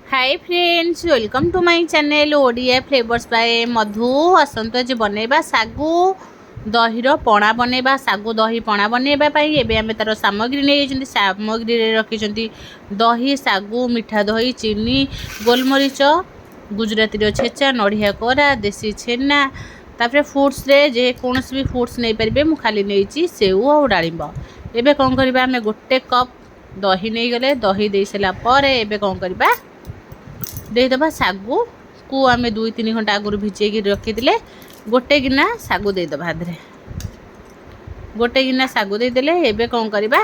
Hi friends, welcome to my channel Odia flavours by Madhu. आसंतु आज बनैबा सागु दहीर पणा बनैबा सागु दही पणा बनैबा पाई एबे आमे तार सामग्री नै जंती सामग्री रे रखी जंती दही सागु मिठा दही चीनी गोलमरीच गुजराती रो छेचा नड़िया कोरा देसी छेना तापर फ्रूट्स रे जे कोनस भी फ्रूट्स नै परबे मु खाली नैची सेउ और डाळिंब। एबे कोन करबा आमे गोटे कप दही नै गले दही दे सला परे एबे कोन करबा देदबा सागु को आम 2-3 घंटा आगु भिजे रखी गोटे गिना सागु देदबा आधे गोटे गिना सागु देदेले एबे कौन करबा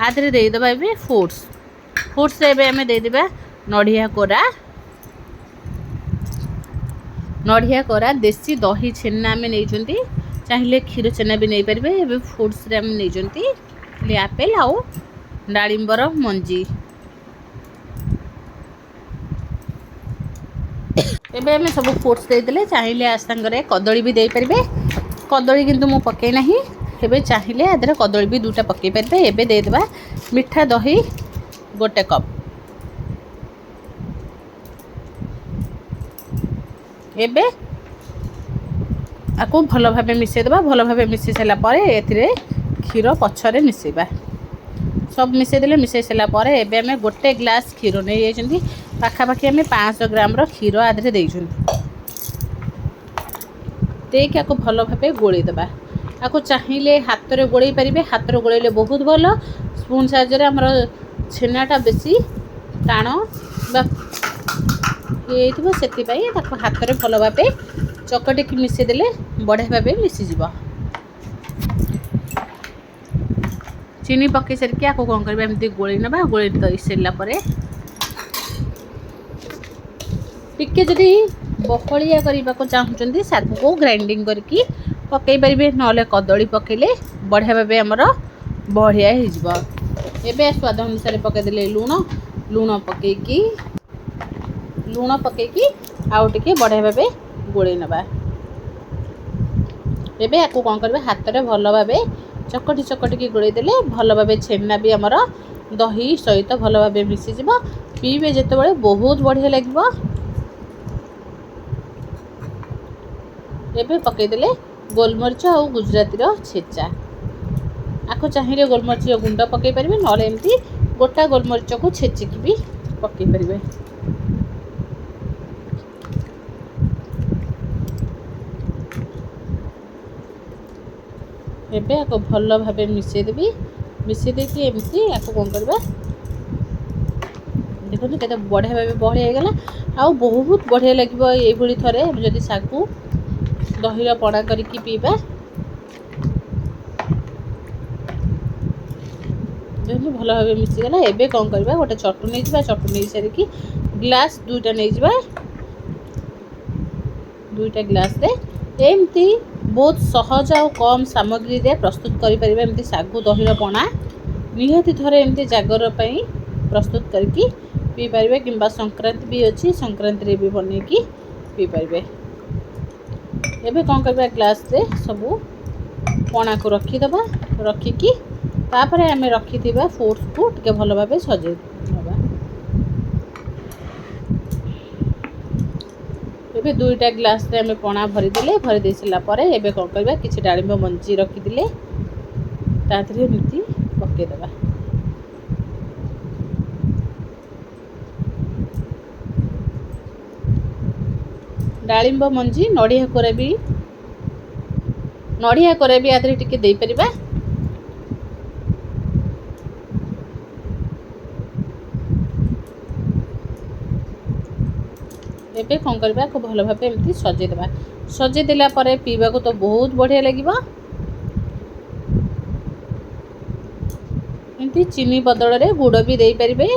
आधे देदबा एबे फ्रूट्स एबे आम देदबा नड़िया कोरा देसी दही छेना आम नहीं चाहिए क्षीर छेना भी नहीं पारे। एबे फ्रूट्स रे आम नहीं आपेल आउ डाळिंबर मंजी एबे हमें सब फ्रूट्स देदेले चाहिए आसांगे कदली भी दे पारे। कदली किंतु मु पकई ना एबे चाहिए आदर कदली भी 2टा पकई पारे। एबे देदेबा मिठा दही गोटे कप एबे आको भल भाव मिसेदेबा। भल भाव मिसे सारा पर क्षीर पछरे मिसेबा सब मिसेदेले मिसे सारा पर एबे आमे गोटे ग्लास क्षीर नहीं जाइछंती पाखापाखि आम 500 ग्राम क्षीर आधे देख आपको भल भाव गोलेदेबा। आपको चाहिए हाथ में गोले पारे हाथ में गोले बहुत भल। स्पून साहाय्य आमर छेनाटा बेसी टाण से हाथ में भल भाव चकटिकी मिसेदेले बढ़िया भाव मिसीज। चीनी पकई सारिकी आपको कौन करबा एमती गोले नबा। गोले दई सारापर टिके जदि बहलिया करने को चाहते सागु को ग्राइंडिंग करके पकई पारे ना कदली पकेले बढ़िया भाव आमर बढ़िया हो। एबे स्वाद अनुसार पकईदे लुण पकईकी आउ टिके बढ़िया भाव गोले नबा। एबे आपको कौन करबा हाथ में भल भाव चकटिकी गोले देले भल भाव छेना भी आमर दही सहित भल भाव मिसीज। पीबे जिते बहुत बढ़िया लगे। एबे पकईदेले गोलमरीच और गुजराती छेचा आपको चाहिए गोलमरीच गुंड पकई पारे ना एमती गोटा गोलमरीच को छेचिकी भी पकई पारे। एबे आपको भल भाव मिसेदेवी मिसेदेकी एमती आपको कौन करबा देखो केते बढ़िया भाव बहलिया होगला आउ बहुत बढ़िया लगे। ये थरे जदि सागु दहीर पणा करके पीबा भल भाव मिसीगला। एबे कौन करबा गोटे चटु नहीं चटु नहीं सारिकी ग्लास 2टा नहीं 2टा ग्लास रे एमती बहुत सहज और कम सामग्री रे प्रस्तुत करि परिबा। एमती सागु दहीर पणा निहाती थरे एमती जागर पई प्रस्तुत करके पी पारे किंबा संक्रांति भी अच्छी संक्रांति रे भी बनेकी पी पारे। एबे कौन करबा ग्लास रे सबू पणा को रखीदबा रखिकी तापर आम रखी फ्रूट्स को टे भल भाव सजे नबा। एबे 2टा ग्लास रे आम पणा भरी दे सारा पर एबे कौन करबा किछि डाळिंब मंजी रखीदे ताथरे एमती पकेदबा। डाळिंब मंजी नड़िया कोरा भी आधे टिके दे परिबा। एबे कौन करबा को भल भाव एमती सजेदेबा। सजे देला परे पीबा को तो बहुत बढ़िया लगिबा। एमती चीनी बदल रे गुड़ भी दे परिबे।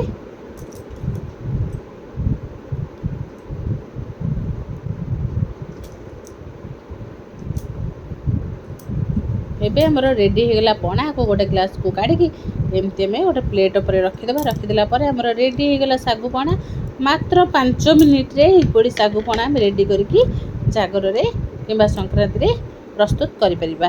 एबे हमर रेडी होगला पणा को गोटे ग्लास को काढ़ी एमती आम गोटे प्लेट उपर रखीदेबा। रखीदेला पर हमर रेडी होगला सागु पणा। मात्र 5 मिनिट रे इपड़ी सागु पणा रेडी करके जागर रे किंबा संक्रांति रे प्रस्तुत करि परिबा।